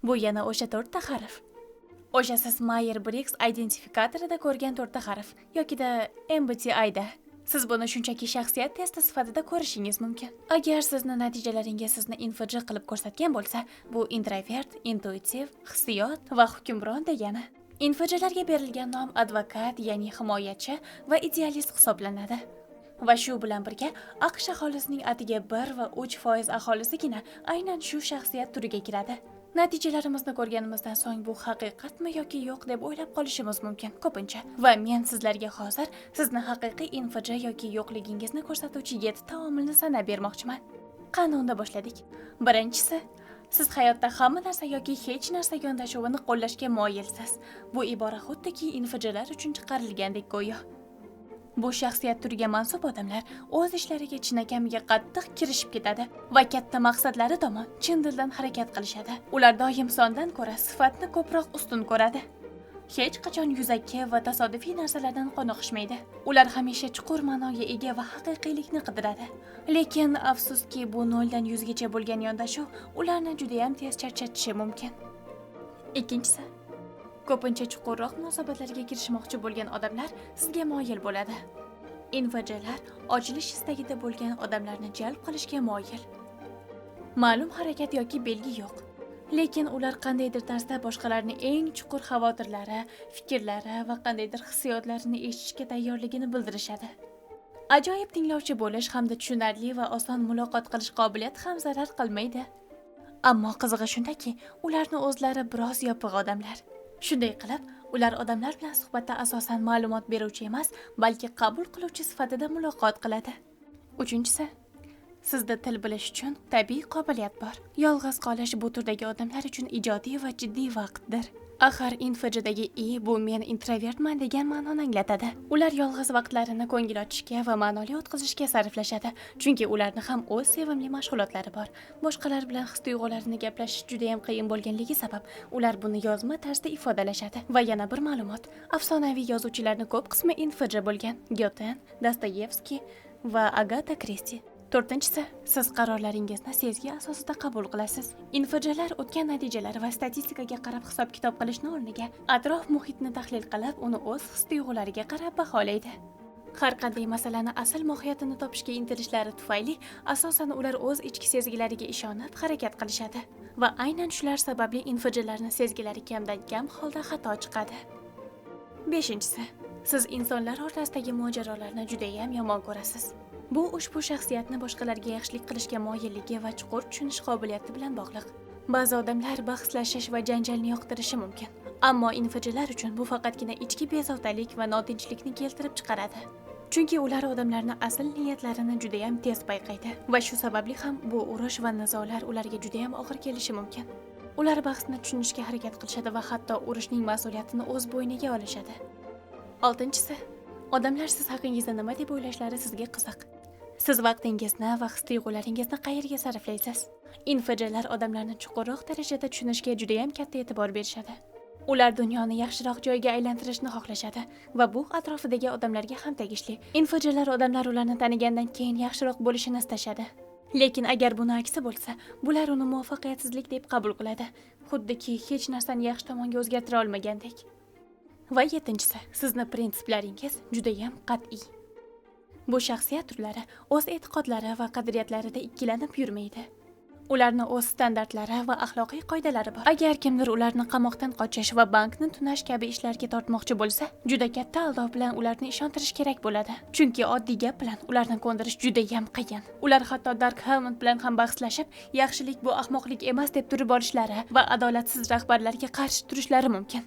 Bu yana o'sha 4 ta harf. O'sha siz Myers-Briggs identifikatorida ko'rgan 4 ta harf yokida MBTI da. Siz buni shunchaki shaxsiyat testi sifatida ko'rishingiz mumkin. Agar sizni natijalaringiz sizni infj qilib ko'rsatgan bo'lsa, bu introvert, intuitiv, hissiyot va hukmron degani. Infjlarga berilgan nom advokat, ya'ni himoyachi va idealist hisoblanadi. Va shu bilan birga AQSh aholisining atiga 1 va 3% aholisigina aynan shu shaxsiyat turiga kiradi. Natijalarimizni ko'rganimizdan so'ng bu haqiqatmi yoki yo'q deb o'ylab qolishimiz mumkin ko'pincha. Va men sizlarga hozir sizni haqiqiy infj yoki yo'qligingizni ko'rsatuvchi 7 ta omilni sanab bermoqchiman. Qani unda boshladik. Birinchisi, siz hayotda hamma narsa yoki hech narsa yondashuvini qo'llashga moyilsiz. Bu ibora xuddiki infjlar uchun chiqarilgandek go'yo. Bu shaxsiyat turiga mansub odamlar o'z ishlariga chinakamiga qattiq kirishib ketadi va katta maqsadlari tomon chin dildan harakat qilishadi. Ular doim sondan ko'ra sifatni ko'proq ustun ko'radi. Hech qachon yuzaki va tasodifiy narsalardan qoniqishmaydi. Ular hamisha chuqur ma'noga ega va haqiqiylikni qidiradi. Lekin afsuski bu 0 dan 100 gacha bo'lgan yondashuv ularni juda ham tez charchatishi mumkin. Ikkinchisi, ko'pincha chuqurroq munosabatlarga kirishmoqchi bo'lgan odamlar sizga moyil bo'ladi. Infjlar ochilish istagida bo'lgan odamlarni jalb qilishga moyil. Ma'lum harakat yoki belgi yo'q. Lekin ular qandaydir tarzda boshqalarning eng chuqur xavotirlari, fikrlari va qandaydir hissiyotlarini eshitishga tayyorligini bildirishadi. Ajoyib tinglovchi bo'lish hamda tushunarli va oson muloqot qilish qobiliyati ham zarar qilmaydi. Ammo qizig'i shundaki, ularni o'zlari biroz yopiq odamlar. Shunday qilib, ular odamlar bilan suhbatda asosan ma'lumot beruvchi emas, balki qabul qiluvchi sifatida muloqot qiladi. Uchinchisi, sizda til bilish uchun tabiiy qobiliyat bor. Yolg'iz qolish bu turdagi odamlar uchun ijodiy va jiddiy vaqtdir. Axir infjdagi bu men introvertman degan ma'noni anglatadi. Ular yolg'iz vaqtlarini ko'ngil ochishga va ma'noli o'tkazishga sarflashadi, chunki ularni ham o'z sevimli mashg'ulotlari bor. Boshqalar bilan his-tuyg'ularini gaplashish juda ham qiyin bo'lganligi sabab ular buni yozma tarzda ifodalashadi. Va yana bir ma'lumot, afsonaviy yozuvchilarning ko'p qismi infj bo'lgan. Goten, Dostoyevskiy va Agata Kristi. To'rtinchisi, siz qarorlaringizni sezgi asosida qabul qilasiz. Infjlar o'tgan natijalar va statistikaga qarab hisob-kitob qilishni o'rniga, atrof muhitni tahlil qilib, uni o'z his-tuyg'ulariga qarab baholaydi. Har qanday masalani asl mohiyatini topishga intilishlari tufayli, asosan ular o'z ichki sezgilariga ishonib harakat qilishadi. Va aynan shular sababli infjlarning sezgilari kamdan-kam holda xato chiqadi. Beshinchisi, siz insonlar o'rtasidagi mojarolarni juda ham yomon ko'rasiz. Bu ushbu shaxsiyatni boshqalarga yaxshilik qilishga moyilligi va chuqur tushunish qobiliyati bilan bog'liq. Ba'zi odamlar bahslashish va janjalni yoqtirishi mumkin. Ammo infjlar uchun bu faqatgina ichki bezovtalik va notinchlikni keltirib chiqaradi. Chunki ular odamlarning asl niyatlarini juda ham tez payqaydi va shu sababli ham bu urush va nizolar ularga juda ham og'ir kelishi mumkin. Ular bahsni tushunishga harakat qilishadi va hatto urushning mas'uliyatini o'z bo'yniga olishadi. Oltinchisi, odamlar siz haqingizda nima deb o'ylashlari sizga qiziq. Siz vaqtingizni va his-tuyg'ularingizni qayerga sarflaysiz? Infjlar odamlarni chuqurroq darajada tushunishga juda ham katta e'tibor berishadi. Ular dunyoni yaxshiroq joyga aylantirishni xohlashadi va bu atrofidagi odamlarga ham tegishli. Infjlar odamlar ularni tanigandan keyin yaxshiroq bo'lishini istashadi. Lekin agar buni aksi bo'lsa, bular uni muvaffaqiyatsizlik deb qabul qiladi, xuddiki hech narsani yaxshi tomonga o'zgartira olmagandek. Va yettinchisi, sizni prinsiplaringiz juda ham qat'iy. Bu shaxsiyat turlari o'z e'tiqodlari va qadriyatlarida ikkilanib yurmaydi. Ularning o'z standartlari va axloqiy qoidalari bor. Agar kimdir ularni qamoqdan qochish va bankni tunash kabi ishlarga tortmoqchi bo'lsa, juda katta aldov bilan ularni ishontirish kerak bo'ladi. Chunki oddiy gap bilan ularni ko'ndirish juda ham qiyin. Ular hatto Dark Helmut bilan ham bahslashib, yaxshilik bu ahmoqlik emas deb turib olishlari va adolatsiz rahbarlarga qarshi turishlari mumkin.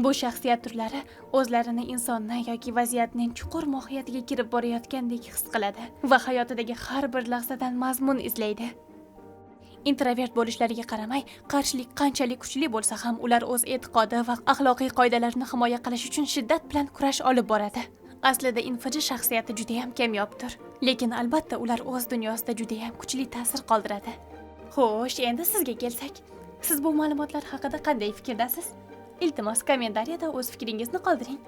Bu shaxsiyat turlari o'zlarini insonni yoki vaziyatning chuqur mohiyatiga kirib borayotgandek his qiladi va hayotidagi har bir lahzadan mazmun izlaydi. Introvert bo'lishlariga qaramay, qarshilik qanchalik kuchli bo'lsa ham ular o'z e'tiqodi va axloqiy qoidalarini himoya qilish uchun shiddat bilan kurash olib boradi. Aslida infj shaxsiyati juda ham kamyobdir, lekin albatta ular o'z dunyosida juda ham kuchli ta'sir qoldiradi. Xo'sh, endi sizga kelsak, siz bu ma'lumotlar haqida qanday fikrdasiz? Iltimos kommentariyada o'z fikringizni qoldiring.